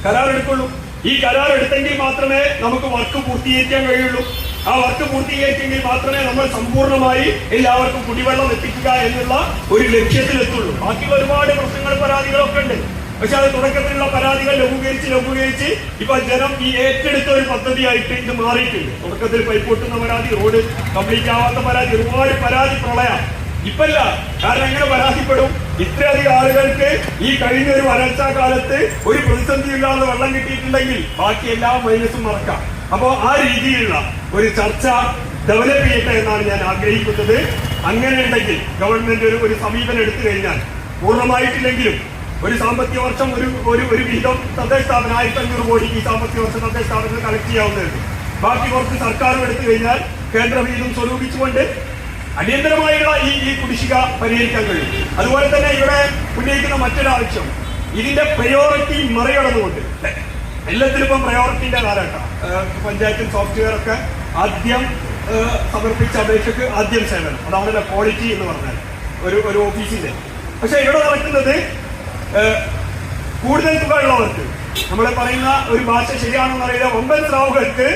കരാർ എടുക്കുള്ളൂ. ഈ കരാർ എടുത്തെങ്കിൽ മാത്രമേ നമുക്ക് വർക്ക് പൂർത്തീകരിക്കാൻ കഴിയുള്ളൂ. ആ വർക്ക് പൂർത്തീകരിച്ചെങ്കിൽ മാത്രമേ നമ്മൾ സമ്പൂർണ്ണമായി എല്ലാവർക്കും കുടിവെള്ളം എത്തിക്കുക എന്നുള്ള ഒരു ലക്ഷ്യത്തിലെത്തുള്ളൂ. ബാക്കിയുള്ള ഒരുപാട് പ്രശ്നങ്ങൾ പരാതികളൊക്കെ ഉണ്ട്. പക്ഷെ അത് തുടക്കത്തിലുള്ള പരാതികൾ ലഘൂകരിച്ച് ഇപ്പൊ ജനം ഈ ഏറ്റെടുത്ത ഒരു പദ്ധതിയായിട്ട് ഇത് മാറിയിട്ടുണ്ട്. തുടക്കത്തിൽ പൈപ്പ് പൊട്ടുന്ന പരാതി, റോഡ് കംപ്ലീറ്റ് ആവാത്ത പരാതി, ഒരുപാട് പരാതി പ്രളയം. ഇപ്പല്ല, കാരണം എങ്ങനെ പരാതിപ്പെടും? ഇത്രയധികം ആളുകൾക്ക് ഈ കഴിഞ്ഞ ഒരു വരൾച്ചാ കാലത്ത് ഒരു പ്രതിസന്ധി ഇല്ലാതെ വെള്ളം കിട്ടിയിട്ടുണ്ടെങ്കിൽ ബാക്കി എല്ലാ മൈനസും മറക്കാം. അപ്പോ ആ രീതിയിലുള്ള ഒരു ചർച്ച ഡെവലപ്പ് ചെയ്യട്ടെ എന്നാണ് ഞാൻ ആഗ്രഹിക്കുന്നത്. അങ്ങനെ ഉണ്ടെങ്കിൽ ഗവൺമെന്റ് ഒരു സമീപനം എടുത്തു കഴിഞ്ഞാൽ പൂർണ്ണമായിട്ടില്ലെങ്കിലും ഒരു സാമ്പത്തിക വർഷം ഒരു വിഹിതം തദ്ദേശ സ്ഥാപനം 1500 കോടി ഈ സാമ്പത്തിക വർഷം തദ്ദേശ സ്ഥാപനത്തിൽ കളക്ട് ചെയ്യാവുന്നതാണ്. ബാക്കി കുറച്ച് സർക്കാരും എടുത്തു കഴിഞ്ഞാൽ കേന്ദ്ര വിഹിതം സ്വരൂപിച്ചുകൊണ്ട് അടിയന്തരമായുള്ള ഈ കുടിശ്ശിക പരിഹരിക്കാൻ കഴിയും. അതുപോലെ തന്നെ ഇവിടെ ഉന്നയിക്കുന്ന മറ്റൊരാവശ്യം, ഇതിന്റെ പ്രയോറിറ്റി മറികടന്നുകൊണ്ട് എല്ലാത്തിലും ഇപ്പം പ്രയോറിറ്റിന്റെ കാലഘട്ടം. പഞ്ചായത്തിൽ സോഫ്റ്റ്വെയർ ഒക്കെ ആദ്യം സമർപ്പിച്ച അപേക്ഷക്ക് ആദ്യം സേവനം, അതാണല്ലോ ക്വാളിറ്റി എന്ന് പറഞ്ഞാൽ ഒരു ഓഫീസിന്റെ. പക്ഷെ ഇവിടെ നടക്കുന്നത് കൂടുതൽ തുക ഉള്ളവർക്ക്, നമ്മൾ പറയുന്ന ഒരു ഭാഷ ശരിയാണെന്ന് അറിയില്ല, വമ്പൻ സ്രാവുകൾക്ക്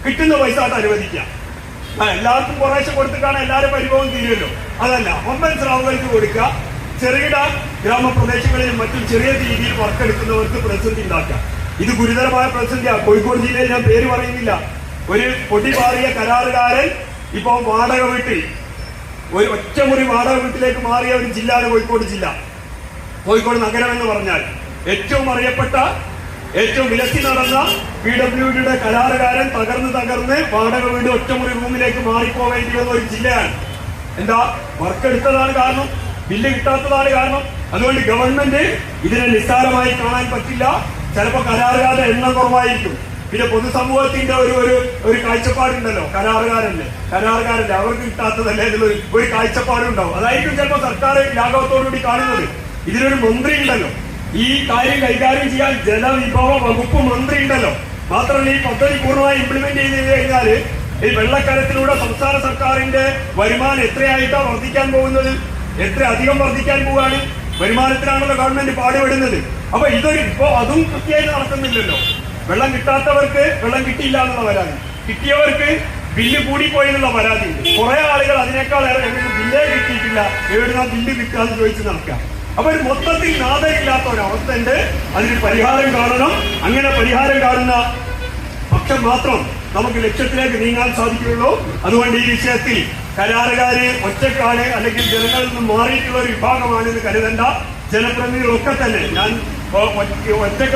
കിട്ടുന്ന പൈസ അത് അനുവദിക്കാം. എല്ലാവർക്കും കുറേശ്ശെ കൊടുത്തിട്ടാണ് എല്ലാവരും പരിഭവം തീരുമല്ലോ. അതല്ല, വമ്പൻ സ്രാവുകൾക്ക് കൊടുക്കുക. ചെറുകിട ഗ്രാമപ്രദേശങ്ങളിലും മറ്റും ചെറിയ രീതിയിൽ വർക്കെടുക്കുന്നവർക്ക് പ്രതിസന്ധി ഉണ്ടാക്കാം. ഇത് ഗുരുതരമായ പ്രതിസന്ധിയാണ്. കോഴിക്കോട് ജില്ലയിൽ ഞാൻ പേര് പറയുന്നില്ല, ഒരു പൊടി മാറിയ കരാറുകാരൻ ഇപ്പൊ വാടക വീട്ടിൽ ഒരു ഒറ്റമുറി വാടക വീട്ടിലേക്ക് മാറിയ ഒരു ജില്ലയാണ് കോഴിക്കോട് ജില്ല. കോഴിക്കോട് നഗരം എന്ന് പറഞ്ഞാൽ ഏറ്റവും അറിയപ്പെട്ട, ഏറ്റവും വിലസി നടന്ന PWDയുടെ കരാറുകാരൻ തകർന്ന് വാടക വീട് ഒറ്റമുറി റൂമിലേക്ക് മാറിപ്പോവേണ്ടി വന്ന ഒരു ജില്ലയാണ്. എന്താ? വർക്ക് എടുത്തതാണ് കാരണം, ബില്ല് കിട്ടാത്തതാണ് കാരണം. അതുകൊണ്ട് ഗവൺമെന്റ് ഇതിനെ നിസ്സാരമായി കാണാൻ പറ്റില്ല. ചിലപ്പോൾ കരാറുകാരുടെ എണ്ണം കുറവായിരിക്കും. പിന്നെ പൊതുസമൂഹത്തിന്റെ ഒരു കാഴ്ചപ്പാടുണ്ടല്ലോ, കരാറുകാരല്ലേ അവർക്ക് കിട്ടാത്തതല്ലേ എന്നുള്ള ഒരു കാഴ്ചപ്പാടുണ്ടാവും. അതായിരിക്കും ചിലപ്പോൾ സർക്കാർ ലാഘവത്തോടുകൂടി കാണുന്നത്. ഇതിനൊരു മന്ത്രി ഉണ്ടല്ലോ, ഈ കാര്യം കൈകാര്യം ചെയ്യാൻ ജലവിഭവ വകുപ്പ് മന്ത്രി ഉണ്ടല്ലോ. മാത്രമല്ല, ഈ പദ്ധതി പൂർണ്ണമായി ഇംപ്ലിമെന്റ് ചെയ്ത് കഴിഞ്ഞാൽ ഈ വെള്ളക്കരത്തിലൂടെ സംസ്ഥാന സർക്കാരിന്റെ വരുമാനം എത്രയായിട്ടാണ് വർദ്ധിക്കാൻ പോകുന്നത്? എത്ര അധികം വർദ്ധിക്കാൻ പോവുകയാണ്? വരുമാനത്തിലാണല്ലോ ഗവൺമെന്റ് പാടുപെടുന്നത്. അപ്പൊ ഇപ്പൊ അതും കൃത്യമായിട്ട് നടക്കുന്നില്ലല്ലോ. വെള്ളം കിട്ടാത്തവർക്ക് വെള്ളം കിട്ടിയില്ല എന്നുള്ള പരാതി, കിട്ടിയവർക്ക് ബില്ല് കൂടിപ്പോയി എന്നുള്ള പരാതി ഉണ്ട്. കുറെ ആളുകൾ അതിനേക്കാൾ ബില്ലേ കിട്ടിയിട്ടില്ല, എവിടുന്ന ബില്ല് കിട്ടാന്ന് ചോദിച്ച് നടക്കാം. അപ്പൊ ഒരു മൊത്തത്തിൽ നാഥനില്ലാത്ത ഒരവസ്ഥ ഉണ്ട്. അതിന് പരിഹാരം കാണണം. അങ്ങനെ പരിഹാരം കാണുന്ന പക്ഷം മാത്രം നമുക്ക് ലക്ഷ്യത്തിലേക്ക് നീങ്ങാൻ സാധിക്കുകയുള്ളൂ. അതുകൊണ്ട് ഈ വിഷയത്തിൽ കരാറുകാര് ഒറ്റക്കാണ്, അല്ലെങ്കിൽ ജനങ്ങളിൽ നിന്ന് മാറിയിട്ടുള്ള ഒരു വിഭാഗമാണെന്ന് കരുതണ്ട. ജനപ്രതിനിധികളൊക്കെ തന്നെ, ഞാൻ ഒറ്റക്കാണ്